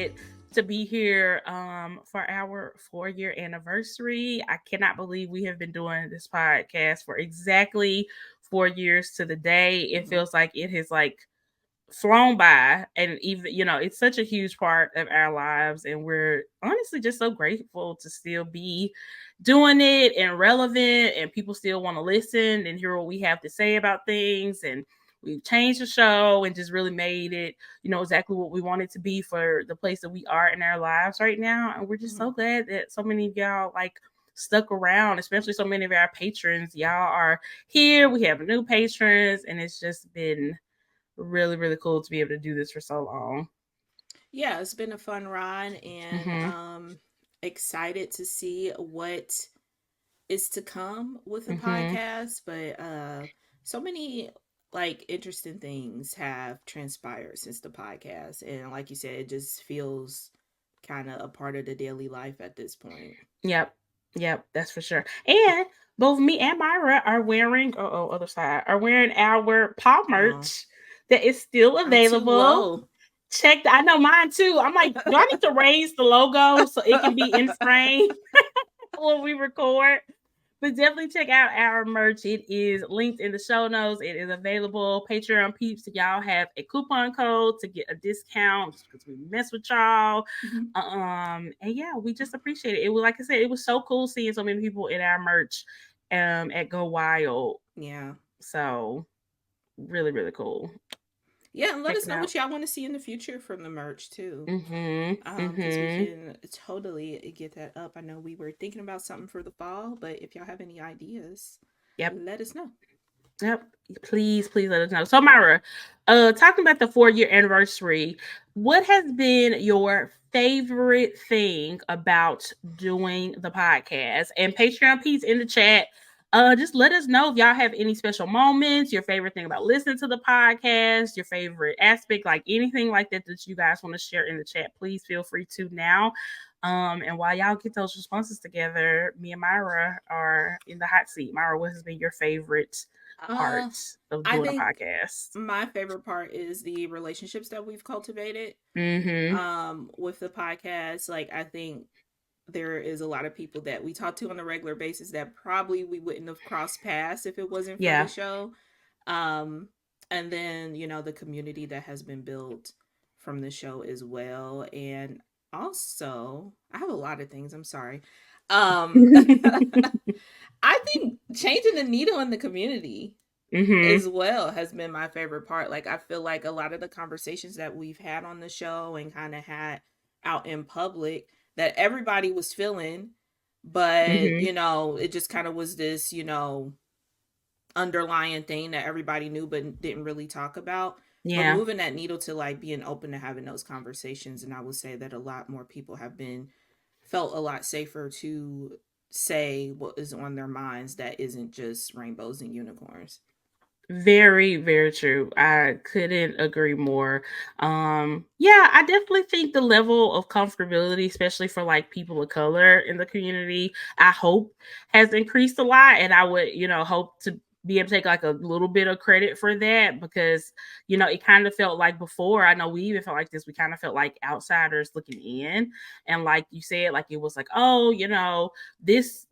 excited to be here for our 4-year anniversary. I cannot believe we have been doing this podcast for exactly 4 years to the day. It feels like it has flown by, and even it's such a huge part of our lives, and we're honestly just so grateful to still be doing it and relevant, and people still want to listen and hear what we have to say about things. And we've changed the show and just really made it exactly what we want it to be for the place that we are in our lives right now. And we're just so glad that so many of y'all stuck around, especially so many of our patrons. Y'all are here. We have new patrons, and it's just been really, really cool to be able to do this for so long. Yeah, it's been a fun ride, and Mm-hmm. excited to see what is to come with the Mm-hmm. podcast. But so many interesting things have transpired since the podcast, and like you said, it just feels kind of a part of the daily life at this point. Yep. Yep, that's for sure. And both me and Myra are wearing other side are wearing our paw Oh, merch that is still I'm too available. low. I know mine too. I'm like, do I need to raise the logo so it can be in frame when we record? But definitely check out our merch. It is linked in the show notes. It is available. Patreon peeps, y'all have a coupon code to get a discount because we mess with y'all. And yeah, we just appreciate it. It was, like I said, it was so cool seeing so many people in our merch at Go Wild. Yeah. So really, really cool. Yeah, and let Check us it know out. what y'all want to see in the future from the merch too. Mm-hmm. Because we Mm-hmm. can totally get that up. I know we were thinking about something for the fall, but if y'all have any ideas, Yep. let us know. Yep. Please, please let us know. So, Myra, talking about the 4-year anniversary, what has been your favorite thing about doing the podcast? And Patreon peeps in the chat, just let us know if y'all have any special moments, your favorite thing about listening to the podcast, your favorite aspect, like anything like that that you guys want to share in the chat. Please feel free to now. And while y'all get those responses together, me and Myra are in the hot seat. Myra, what has been your favorite Uh, part of I doing a think podcast? my favorite part is the relationships that we've cultivated Mm-hmm. with the podcast. Like, I think there is a lot of people that we talk to on a regular basis that probably we wouldn't have crossed paths if it wasn't for the Yeah. show. Um, and then, the community that has been built from the show as well. And also, I have a lot of things. I'm sorry. I think changing the needle in the community Mm-hmm. as well has been my favorite part. Like, I feel like a lot of the conversations that we've had on the show and kind of had out in public that everybody was feeling, but Mm-hmm. it just kind of was this, underlying thing that everybody knew but didn't really talk about. But Yeah. moving that needle to being open to having those conversations, and I would say that a lot more people have been felt a lot safer to say what is on their minds that isn't just rainbows and unicorns. Very, very true. I couldn't agree more. Yeah, I definitely think the level of comfortability, especially for people of color in the community, I hope has increased a lot. And I would, hope to be able to take a little bit of credit for that because, it kind of felt like before, I know we even felt like this, we kind of felt like outsiders looking in. And like you said, it was like, oh, this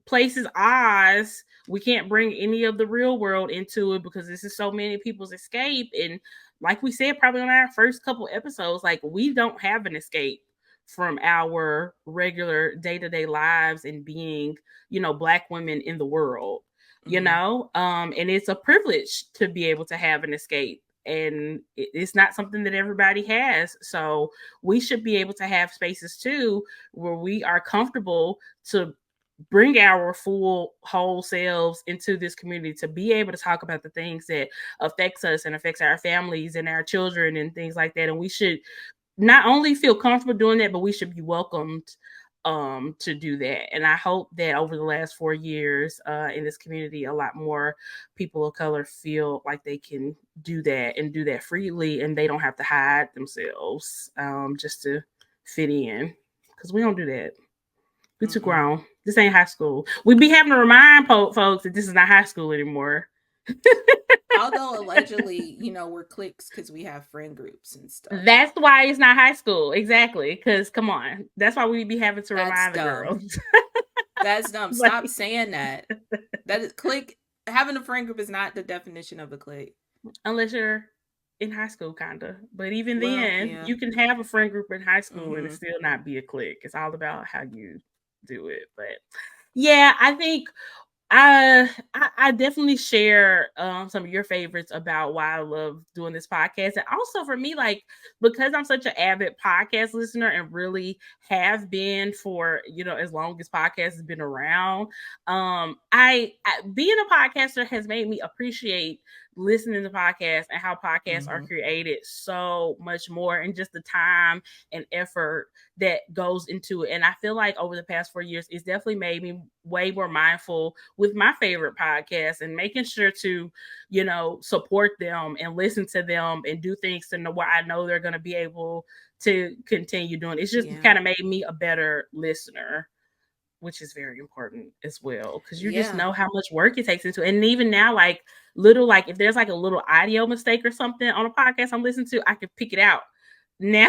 place is Oz. We can't bring any of the real world into it because this is so many people's escape. And like we said, probably on our first couple episodes, we don't have an escape from our regular day-to-day lives and being, black women in the world, Mm-hmm. and it's a privilege to be able to have an escape. And it's not something that everybody has. So we should be able to have spaces too where we are comfortable to bring our full whole selves into this community to be able to talk about the things that affects us and affects our families and our children and things like that. And we should not only feel comfortable doing that, but we should be welcomed to do that. And I hope that over the last 4 years in this community, a lot more people of color feel like they can do that and do that freely, and they don't have to hide themselves just to fit in, because we don't do that. We too Mm-mm. grown. This ain't high school. We be having to remind folks that this is not high school anymore. Although allegedly, we're cliques because we have friend groups and stuff. That's why it's not high school. Exactly. Because come on. That's why we be having to That's remind the dumb. girls. That's dumb. Stop Like, saying that. That is clique. Having a friend group is not the definition of a clique. unless you're in high school, kinda. But even Well, then, yeah. you can have a friend group in high school and it Mm-hmm. still not be a clique. It's all about how you do it. But yeah, I think I definitely share some of your favorites about why I love doing this podcast. And also for me, like because I'm such an avid podcast listener and really have been for, as long as podcast has been around. I being a podcaster has made me appreciate listening to podcasts and how podcasts are Mm-hmm. created so much more, and just the time and effort that goes into it. And I feel like over the past 4 years, it's definitely made me way more mindful with my favorite podcasts and making sure to, support them and listen to them and do things to know where I know they're going to be able to continue doing. It's just Yeah. kind of made me a better listener, which is very important as well, because you just Yeah. know how much work it takes into it. And even now, like little, like if there's like a little audio mistake or something on a podcast I'm listening to, I can pick it out now.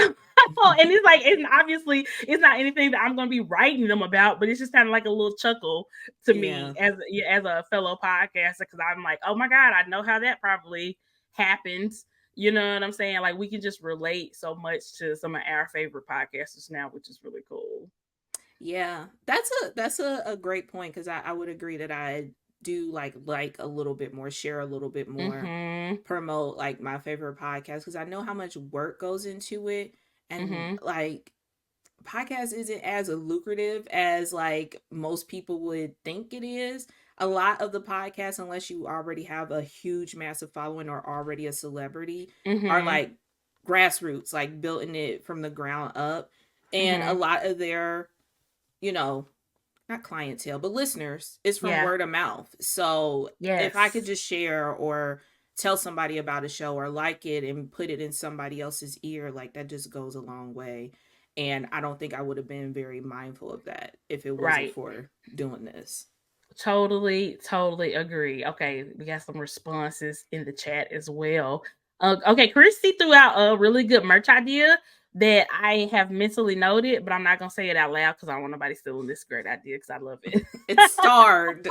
And it's like, it's obviously it's not anything that I'm going to be writing them about, but it's just kind of like a little chuckle to me Yeah. as a fellow podcaster, because I'm like, oh my god, I know how that probably happens. You know what I'm saying? Like we can just relate so much to some of our favorite podcasters now, which is really cool. Yeah. That's a great point because I would agree that I do like a little bit more, share a little bit more, Mhm. promote like my favorite podcast because I know how much work goes into it. And Mhm. like podcast isn't as lucrative as like most people would think it is. A lot of the podcasts, unless you already have a huge massive following or already a celebrity, are Mhm. like grassroots, like building it from the ground up. And a Mhm. lot of their, you know, not clientele, but listeners is from Yeah. word of mouth. So if I could Yes. just share or tell somebody about a show or like it and put it in somebody else's ear, like that just goes a long way. And I don't think I would have been very mindful of that if it wasn't Right. for doing this. Totally, totally agree. Okay, we got some responses in the chat as well. Okay, Christy threw out a really good merch idea that I have mentally noted, but I'm not gonna say it out loud because I don't want nobody stealing this great idea because I love it. It's starred.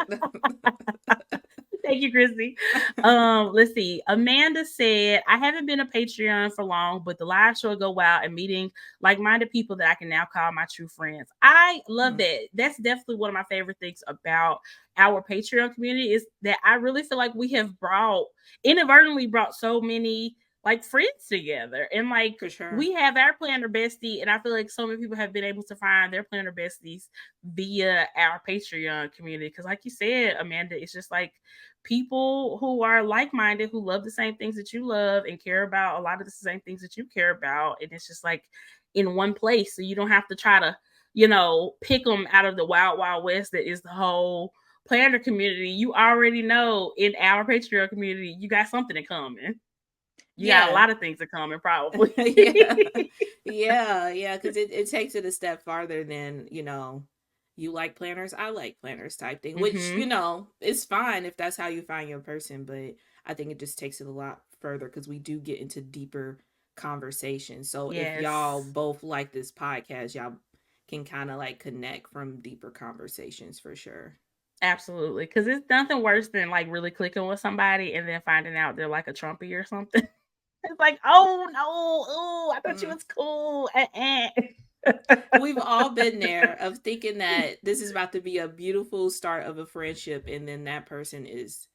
Thank you, Chrissy. Let's see. Amanda said, I haven't been a Patreon for long, but the live show go wild and meeting like-minded people that I can now call my true friends. I love Mhm. that. That's definitely one of my favorite things about our Patreon community is that I really feel like we have inadvertently brought so many like friends together. And like For sure. we have our planner bestie, and I feel like so many people have been able to find their planner besties via our Patreon community. Because, like you said, Amanda, it's just like people who are like-minded, who love the same things that you love and care about a lot of the same things that you care about, and it's just like in one place, so you don't have to try to pick them out of the wild west that is the whole planner community. You already know in our Patreon community you got something in common. You got a Yeah. lot of things in common, probably. Yeah. Yeah, because it takes it a step farther than, you like planners, I like planners type thing, which, Mm-hmm. is fine if that's how you find your person, but I think it just takes it a lot further because we do get into deeper conversations. So if y'all Yes. both like this podcast, y'all can kind of like connect from deeper conversations for sure. Absolutely. Because it's nothing worse than like really clicking with somebody and then finding out they're like a Trumpy or something. It's like, oh no, oh, I thought you Mm. was cool. We've all been there of thinking that this is about to be a beautiful start of a friendship, and then that person is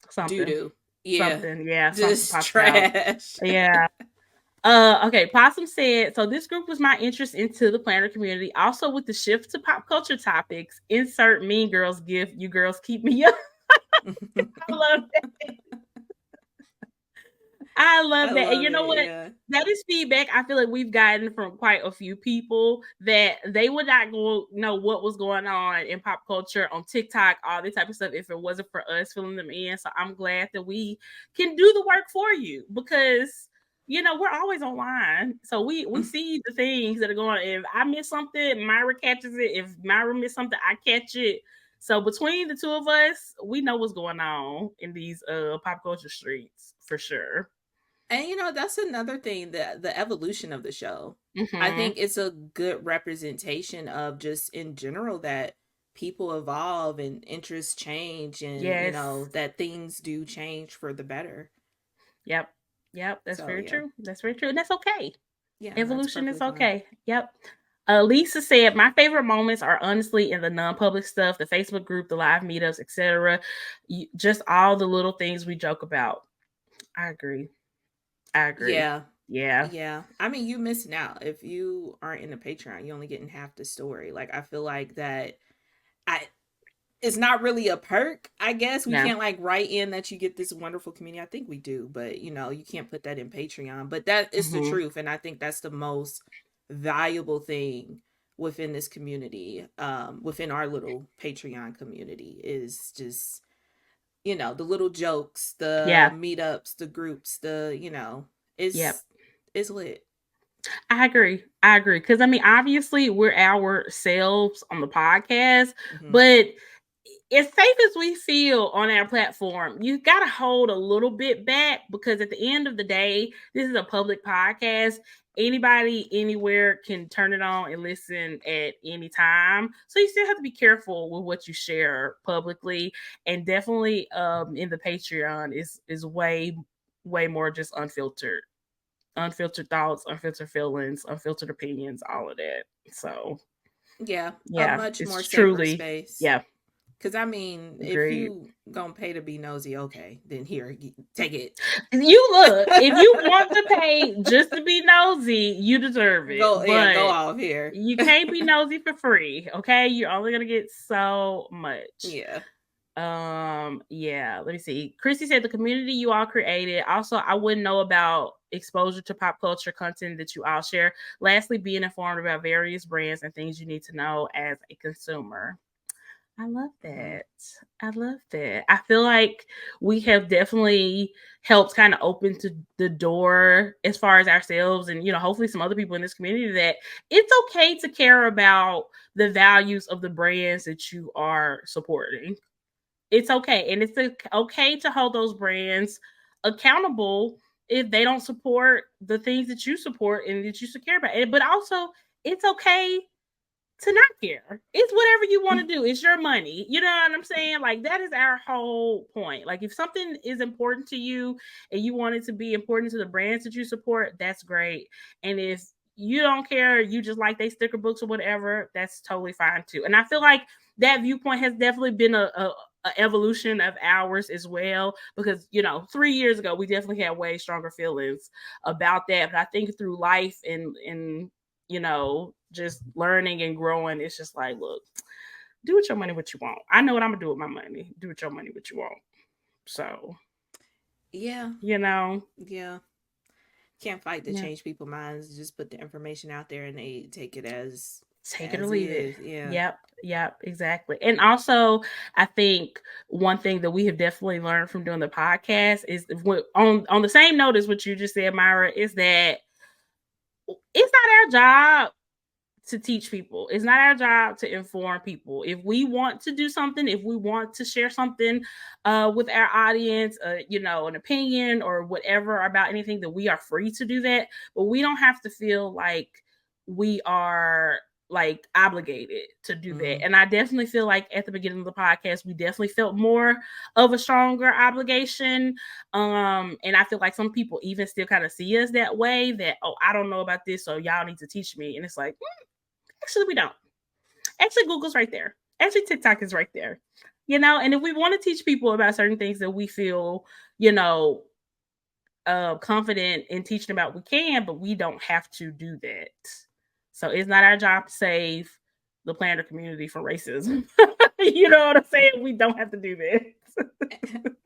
doo Something, doo. Yeah, something, yeah, something just pops out. trash. Yeah. Okay. Possum said, so this group was my interest into the planner community. Also, with the shift to pop culture topics, insert Mean Girls gift. You girls keep me up. I love I I love that. And love you know it. what? Yeah. That is feedback I feel like we've gotten from quite a few people that they would not go know what was going on in pop culture on TikTok, all this type of stuff, if it wasn't for us filling them in. So I'm glad that we can do the work for you because we're always online. So we see the things that are going on. If I miss something, Myra catches it. If Myra miss something, I catch it. So between the two of us, we know what's going on in these pop culture streets for sure. And that's another thing, the evolution of the show. I Hmm. think it's a good representation of just in general that people evolve and interests change, and Yes. that things do change for the better. Yep. Yep. That's So very yeah. true. That's very true. And that's okay. Yeah, and that's Evolution is perfectly fine. okay. Yep. Lisa said, "My favorite moments are honestly in the non-public stuff, the Facebook group, the live meetups, etc. Just all the little things we joke about." I agree. I agree. Yeah. Yeah. Yeah. I mean, you missing out. If you aren't in the Patreon, you only getting half the story. Like, I feel like that I it's not really a perk, I guess. We Yeah. can't like write in that you get this wonderful community. I think we do, but you can't put that in Patreon. But that is the Hmm. truth. And I think that's the most valuable thing within this community, within our little Patreon community, is just, the little jokes, the Yeah. meetups, the groups, Yep. it's lit. I agree. I agree. Because I mean, obviously, we're ourselves on the podcast, Hmm. but as safe as we feel on our platform, you got to hold a little bit back because at the end of the day, this is a public podcast. Anybody, anywhere can turn it on and listen at any time. So you still have to be careful with what you share publicly, and definitely in the Patreon is way more just unfiltered thoughts, unfiltered feelings, unfiltered opinions, all of that. So Yeah, a yeah, much more it's safer truly, space. yeah, Because I mean, if agreed. you gonna pay to be nosy, okay, then here, take it. You look, if you want to pay just to be nosy, you deserve it. Go, yeah, go But off here. you can't be nosy for free, okay? You're only gonna get so much. Yeah. Yeah, let me see. Christy said the community you all created. Also, I wouldn't know about exposure to pop culture content that you all share. Lastly, being informed about various brands and things you need to know as a consumer. I love Hmm. that. I love that. I feel like we have definitely helped kind of open to the door as far as ourselves and hopefully some other people in this community that it's okay to care about the values of the brands that you are supporting. It's okay. And it's okay to hold those brands accountable if they don't support the things that you support and that you should care about. But also, it's okay to not care. It's whatever you want to do. It's your money. You know what I'm saying? Like that is our whole point. Like if something is important to you and you want it to be important to the brands that you support, that's great. And if you don't care, you just like they sticker books or whatever, that's totally fine too. And I feel like that viewpoint has definitely been a evolution of ours as well because 3 years ago we definitely had way stronger feelings about that, but I think through life and just learning and growing. It's just like, look, do with your money what you want. I know what I'm gonna do with my money. Do with your money what you want. So, Yeah. you know, Yeah. Can't fight to yeah, change people's minds. Just put the information out there and they take it take it or as leave it. is. Yeah. Yep, yep, exactly. And also, I think one thing that we have definitely learned from doing the podcast is on the same note as what you just said, Myra, is that it's not our job to teach people. It's not our job to inform people. If we want to do something, if we want to share something with our audience, an opinion or whatever about anything, that we are free to do that. But we don't have to feel like we are like obligated to do Hmm. that. And I definitely feel like at the beginning of the podcast, we definitely felt more of a stronger obligation. And I feel like some people even still kind of see us that way that, oh, I don't know about this, so y'all need to teach me. And it's like, actually, we don't. Actually, Google's right there. Actually, TikTok is right there. And if we want to teach people about certain things that we feel, you know, confident in teaching about, we can, but we don't have to do that. So it's not our job to save the planner community from racism. You know what I'm saying? We don't have to do that.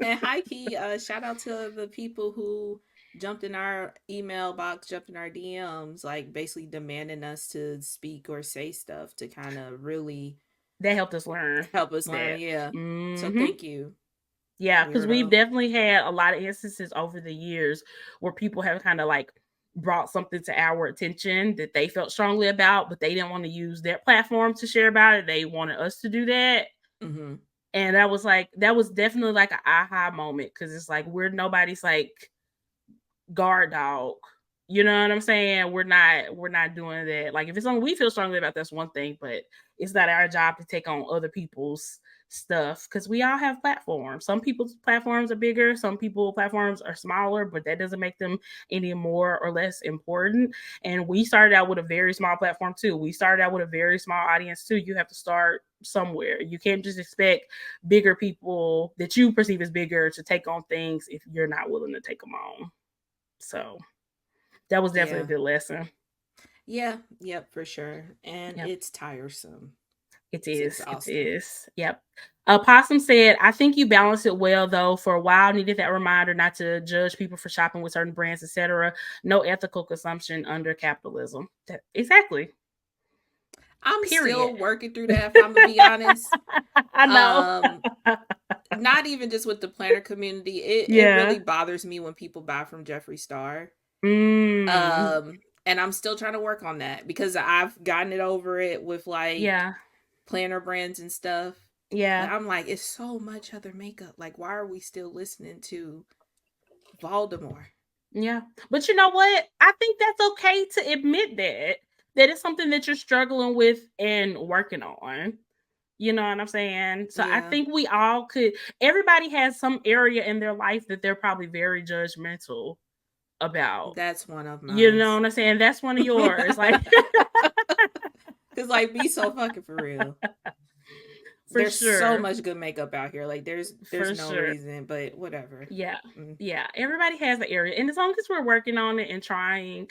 And high key, shout out to the people who jumped in our email box, jumped in our DMs, like basically demanding us to speak or say stuff to kind of really That helped us learn help us learn. that. Yeah. So Hmm. thank you, Yeah, because we've weirdo. definitely had a lot of instances over the years where people have kind of like brought something to our attention that they felt strongly about, but they didn't want to use their platform to share about it. They wanted us to do that. Mm-hmm. And that was definitely like an aha moment because it's like we're nobody's like guard dog. You know what I'm saying? We're not doing that. Like if it's something we feel strongly about, that's one thing, but it's not our job to take on other people's stuff because we all have platforms. Some people's platforms are bigger, some people platforms are smaller, but that doesn't make them any more or less important. And we started out with a very small platform too. We started out with a very small audience too. You have to start somewhere. You can't just expect bigger people that you perceive as bigger to take on things if you're not willing to take them on. So that was definitely a Yeah. good lesson. Yeah. Yep. For sure. And Yep. it's tiresome. It It's is. It exhausting. is. Yep. Possum said, I think you balanced it well, though. For a while, needed that reminder not to judge people for shopping with certain brands, etc. No ethical consumption under capitalism. Exactly. I'm Period. still working through that, if I'm gonna be honest. I know. Um, Not even just with the planner community. It Yeah. really bothers me when people buy from Jeffree Star. Mm. And I'm still trying to work on that because I've gotten it over it with like Yeah. planner brands and stuff. But Yeah. I'm like, it's so much other makeup. Like, why are we still listening to Voldemort? Yeah. But you know what? I think that's okay to admit that it's something that you're struggling with and working on. You know what I'm saying? So I Yeah, think we all could, everybody has some area in their life that they're probably very judgmental about. that's one of You know mine's. what I'm saying? That's one of yours. Like, Cause like be so fucking for real. for There's so sure. much good makeup out here. Like there's For no sure. reason, but whatever. Yeah. Mm, Yeah. Everybody has an area. And as long as we're working on it and trying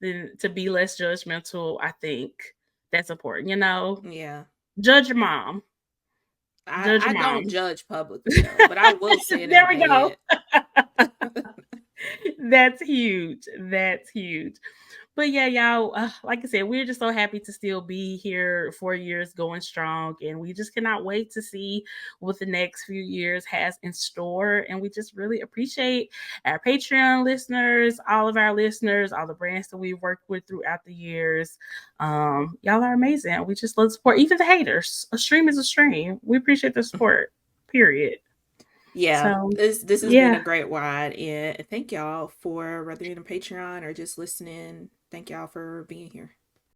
then to be less judgmental, I think that's important. You know, yeah. judge your mom. Judge I your don't mom. judge publicly though, but I will say it in There my we go. head. That's huge. That's huge. But yeah, y'all, like I said, we're just so happy to still be here 4 years going strong. And we just cannot wait to see what the next few years has in store. And we just really appreciate our Patreon listeners, all of our listeners, all the brands that we've worked with throughout the years. Y'all are amazing. We just love the support, even the haters. A stream is a stream. We appreciate the support, period. Yeah, So, this has been a yeah. great ride, and thank y'all for whether you're in Patreon or just listening. Thank y'all for being here.